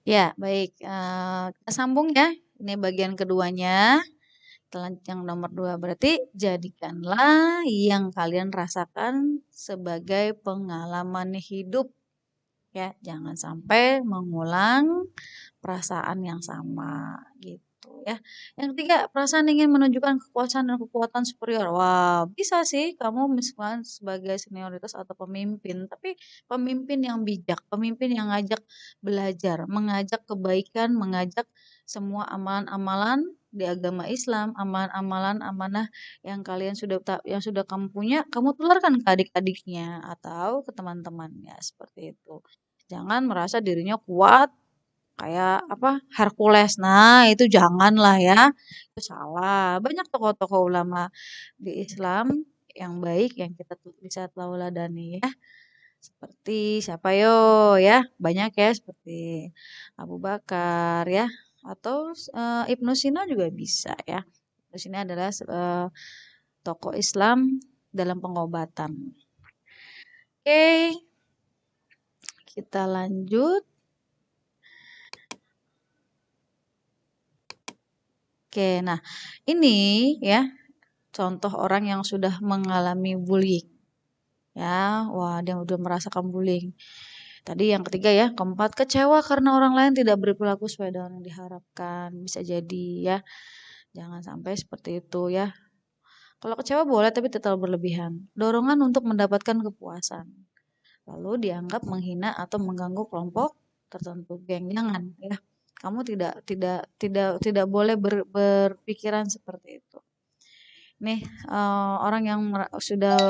Ya, baik. Kita sambung ya. Ini bagian keduanya. Yang nomor dua berarti jadikanlah yang kalian rasakan sebagai pengalaman hidup. Ya, jangan sampai mengulang perasaan yang sama gitu ya. Yang ketiga, perasaan ingin menunjukkan kekuasaan dan kekuatan superior. Wah, bisa sih kamu misalkan sebagai senioritas atau pemimpin, tapi pemimpin yang bijak, pemimpin yang ngajak belajar, mengajak kebaikan, mengajak semua amalan-amalan di agama Islam, amalan-amalan amanah yang kalian sudah kamu punya, kamu tularkan ke adik-adiknya atau ke teman-temannya seperti itu. Jangan merasa dirinya kuat kayak apa Hercules. Nah, itu janganlah ya. Itu salah. Banyak tokoh-tokoh ulama di Islam yang baik yang kita bisa tauladani ya. Seperti siapa yo ya? Banyak ya seperti Abu Bakar ya atau Ibnu Sina juga bisa ya. Ibnu Sina adalah tokoh Islam dalam pengobatan. Oke, kita lanjut. Oke, nah ini ya contoh orang yang sudah mengalami bullying. Ya, wah dia udah merasakan bullying. Tadi yang ketiga ya, keempat kecewa karena orang lain tidak berperilaku sesuai dengan yang diharapkan. Bisa jadi ya, jangan sampai seperti itu ya. Kalau kecewa boleh tapi tetap berlebihan. Dorongan untuk mendapatkan kepuasan. Lalu dianggap menghina atau mengganggu kelompok tertentu. Geng, jangan ya. Kamu tidak boleh berpikiran seperti itu. Nih, orang yang sudah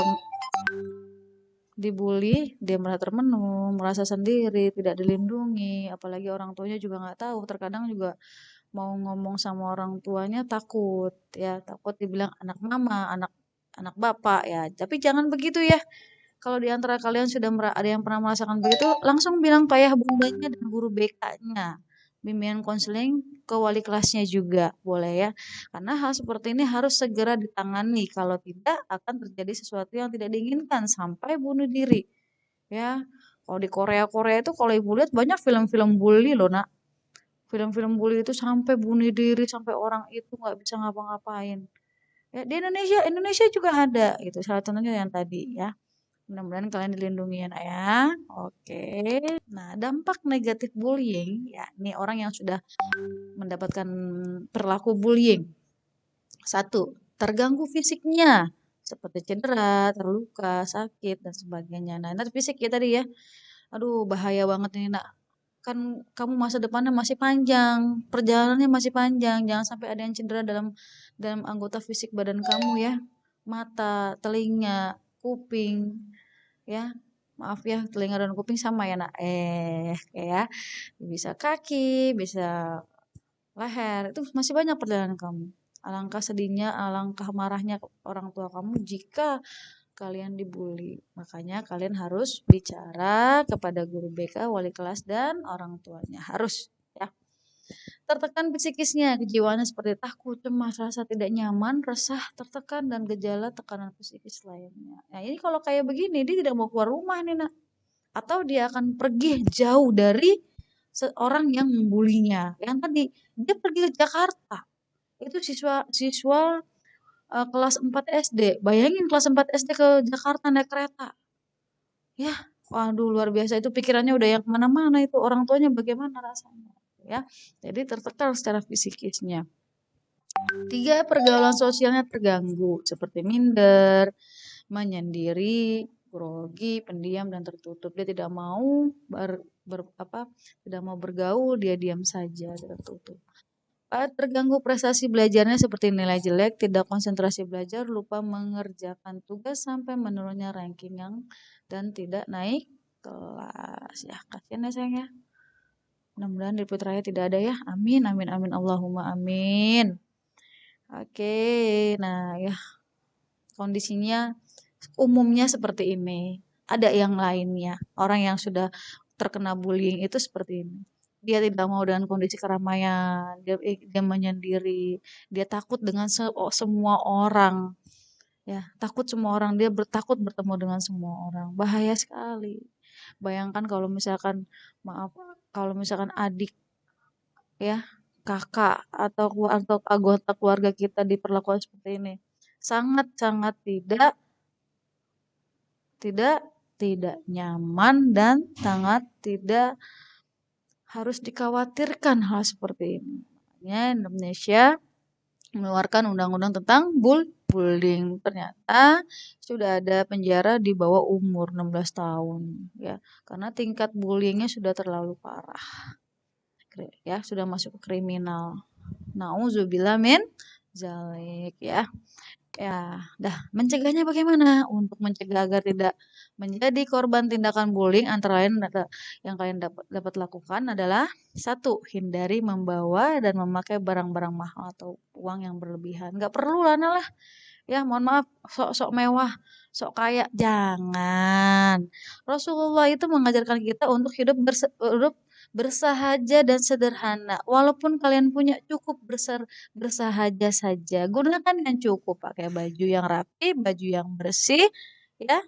dibully, dia merasa termenung, merasa sendiri, tidak dilindungi, apalagi orang tuanya juga nggak tahu. Terkadang juga mau ngomong sama orang tuanya takut, ya takut dibilang anak mama, anak anak bapak ya. Tapi jangan begitu ya. Kalau di antara kalian sudah ada yang pernah merasakan begitu, langsung bilang ke ayah bundanya dan guru BK-nya. Bimbingan konseling ke wali kelasnya juga boleh ya. Karena hal seperti ini harus segera ditangani. Kalau tidak akan terjadi sesuatu yang tidak diinginkan sampai bunuh diri. Ya, kalau di Korea-Korea itu kalau ibu lihat banyak film-film bully loh nak. Film-film bully itu sampai bunuh diri, sampai orang itu nggak bisa ngapa-ngapain. Ya, di Indonesia juga ada gitu. Salah contohnya yang tadi ya. Mudah-mudahan kalian dilindungi ya, Nak ya. Oke. Nah, dampak negatif bullying, ya, ini orang yang sudah mendapatkan perilaku bullying. Satu, terganggu fisiknya, seperti cedera, terluka, sakit, dan sebagainya. Nah, itu fisik ya tadi ya. Aduh, bahaya banget ini, Nak. Kan kamu masa depannya masih panjang, perjalanannya masih panjang. Jangan sampai ada yang cedera dalam dalam anggota fisik badan kamu ya. Mata, telinga, kuping, ya. Maaf ya, telinga dan kuping sama ya, Nak. Ya. Bisa kaki, bisa leher. Itu masih banyak perjalanan kamu. Alangkah sedihnya, alangkah marahnya orang tua kamu jika kalian dibully. Makanya kalian harus bicara kepada guru BK, wali kelas, dan orang tuanya. Harus ya. Tertekan psikisnya, kejiwaannya seperti takut, cemas, rasa tidak nyaman, resah, tertekan, dan gejala tekanan psikis lainnya. Nah ini kalau kayak begini, dia tidak mau keluar rumah nih nak. Atau dia akan pergi jauh dari seorang yang membulinya. Yang tadi, dia pergi ke Jakarta. Itu siswa kelas 4 SD. Bayangin kelas 4 SD ke Jakarta naik kereta. Ya, waduh luar biasa itu pikirannya udah yang kemana-mana itu orang tuanya bagaimana rasanya ya. Jadi tertekan secara fisikisnya. Tiga, pergaulan sosialnya terganggu seperti minder, menyendiri, grogi, pendiam dan tertutup. Dia tidak mau tidak mau bergaul, dia diam saja, tertutup. Terganggu prestasi belajarnya seperti nilai jelek, tidak konsentrasi belajar, lupa mengerjakan tugas sampai menurunnya ranking dan tidak naik kelas. Ya, kasihan ya sayang ya. Mudah-mudahan di putranya tidak ada ya. Amin, amin, amin. Allahumma amin. Oke, nah ya kondisinya umumnya seperti ini. Ada yang lainnya. Orang yang sudah terkena bullying itu seperti ini. Dia tidak mau dengan kondisi keramaian, dia menyendiri, dia takut dengan semua orang. Ya, takut semua orang, dia takut bertemu dengan semua orang. Bahaya sekali. Bayangkan kalau misalkan, maaf, kalau misalkan adik ya, kakak atau anggota keluarga kita diperlakukan seperti ini. Sangat-sangat tidak tidak nyaman dan sangat tidak harus dikhawatirkan hal seperti ini. Makanya Indonesia mengeluarkan undang-undang tentang bullying. Ternyata sudah ada penjara di bawah umur 16 tahun ya. Karena tingkat bullyingnya sudah terlalu parah. Ya, sudah masuk ke kriminal. Nauzubillah min zalik ya. Ya, dah mencegahnya bagaimana? Untuk mencegah agar tidak menjadi korban tindakan bullying antara lain yang kalian dapat lakukan adalah satu, hindari membawa dan memakai barang-barang mahal atau uang yang berlebihan. Nggak perlu lah, lah. Ya, mohon maaf, sok-sok mewah, sok kaya, jangan. Rasulullah itu mengajarkan kita untuk hidup bersahaja dan sederhana. Walaupun kalian punya cukup bersahaja saja. Gunakan yang cukup, pakai baju yang rapi, baju yang bersih, ya,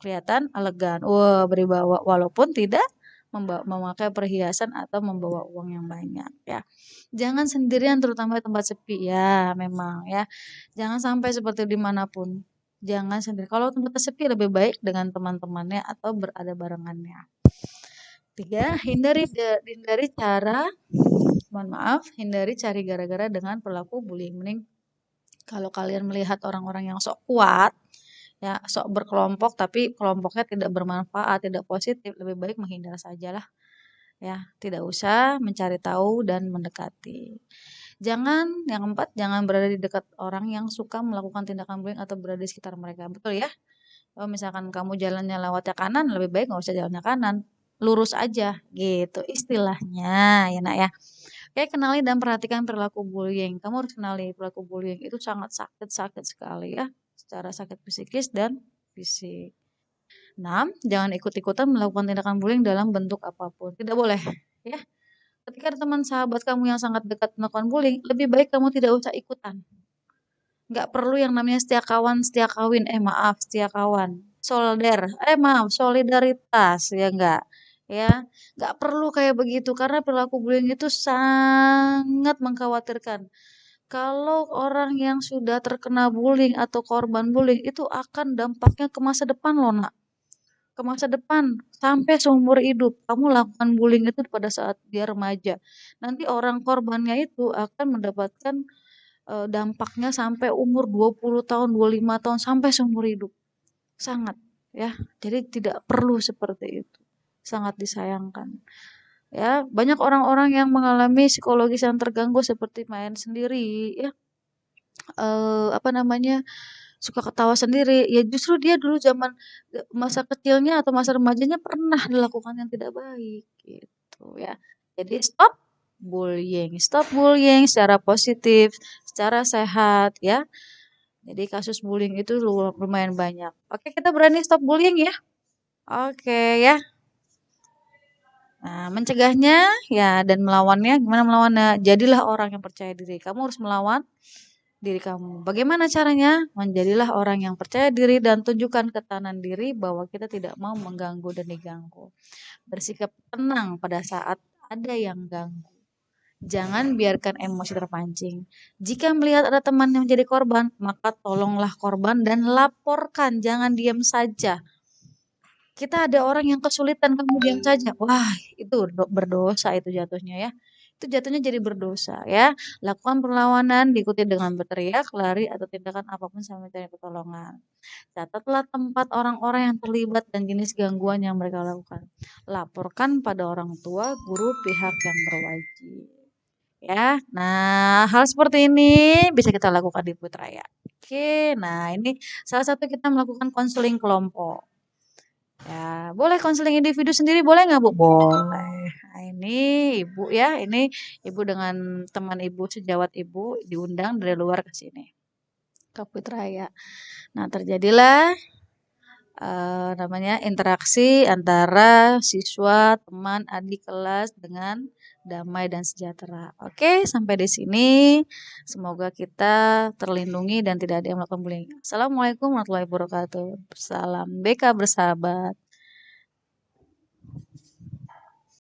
kelihatan elegan. Wah, berwibawa walaupun tidak memakai perhiasan atau membawa uang yang banyak, ya. Jangan sendirian terutama di tempat sepi ya, memang ya. Jangan sampai seperti dimanapun. Jangan sendiri. Kalau tempatnya sepi lebih baik dengan teman-temannya atau berada barengannya. Tiga, hindari cara, mohon maaf, hindari cari gara-gara dengan perilaku bullying. Mending kalau kalian melihat orang-orang yang sok kuat, ya sok berkelompok tapi kelompoknya tidak bermanfaat, tidak positif, lebih baik menghindar sajalah. Ya, tidak usah mencari tahu dan mendekati. Jangan, yang keempat, jangan berada di dekat orang yang suka melakukan tindakan bullying atau berada di sekitar mereka. Betul ya? Kalau misalkan kamu jalannya lewatnya kanan, lebih baik nggak usah jalannya kanan. Lurus aja, gitu istilahnya, ya nak ya. Oke, kenali dan perhatikan perilaku bullying. Kamu harus kenali perilaku bullying itu sangat sakit sekali ya. Secara sakit psikis dan fisik. 6. Jangan ikut-ikutan melakukan tindakan bullying dalam bentuk apapun. Tidak boleh, ya. Ketika teman sahabat kamu yang sangat dekat melakukan bullying, lebih baik kamu tidak usah ikutan. Nggak perlu yang namanya setia kawan, setia kawin. Maaf, setia kawan. Maaf, solidaritas. Ya enggak. Ya, nggak perlu kayak begitu. Karena perilaku bullying itu sangat mengkhawatirkan. Kalau orang yang sudah terkena bullying atau korban bullying, itu akan dampaknya ke masa depan loh, nak. Ke masa depan sampai seumur hidup kamu lakukan bullying itu pada saat dia remaja. Nanti orang korbannya itu akan mendapatkan dampaknya sampai umur 20 tahun, 25 tahun sampai seumur hidup. Sangat ya. Jadi tidak perlu seperti itu. Sangat disayangkan. Ya, banyak orang-orang yang mengalami psikologis yang terganggu seperti main sendiri ya. Apa namanya? Suka ketawa sendiri, ya justru dia dulu zaman masa kecilnya atau masa remajanya pernah dilakukan yang tidak baik gitu ya. Jadi stop bullying secara positif, secara sehat ya. Jadi kasus bullying itu lumayan banyak. Oke, kita berani stop bullying ya. Oke ya. Nah, mencegahnya ya dan melawannya, gimana melawannya? Jadilah orang yang percaya diri. Kamu harus melawan diri kamu. Bagaimana caranya? Menjadilah orang yang percaya diri dan tunjukkan ketahanan diri bahwa kita tidak mau mengganggu dan diganggu. Bersikap tenang pada saat ada yang ganggu. Jangan biarkan emosi terpancing. Jika melihat ada teman yang menjadi korban, maka tolonglah korban dan laporkan. Jangan diam saja. Kita ada orang yang kesulitan, kamu diam saja. Wah, itu berdosa itu jatuhnya ya. Itu jatuhnya jadi berdosa ya. Lakukan perlawanan diikuti dengan berteriak, lari atau tindakan apapun sampai mencari pertolongan. Catatlah tempat orang-orang yang terlibat dan jenis gangguan yang mereka lakukan. Laporkan pada orang tua, guru, pihak yang berwajib. Ya, nah hal seperti ini bisa kita lakukan di Putraya. Oke, nah ini salah satu kita melakukan konseling kelompok. Ya, boleh konseling individu sendiri boleh nggak Bu? Boleh. Nah, ini Ibu ya, ini Ibu dengan teman Ibu, sejawat Ibu diundang dari luar ke sini. Ke Putraya. Nah, terjadilah namanya interaksi antara siswa, teman, adik kelas dengan damai dan sejahtera. Oke, sampai di sini. Semoga kita terlindungi dan tidak ada yang melakukan bullying. Assalamualaikum warahmatullahi wabarakatuh. Salam BK bersahabat.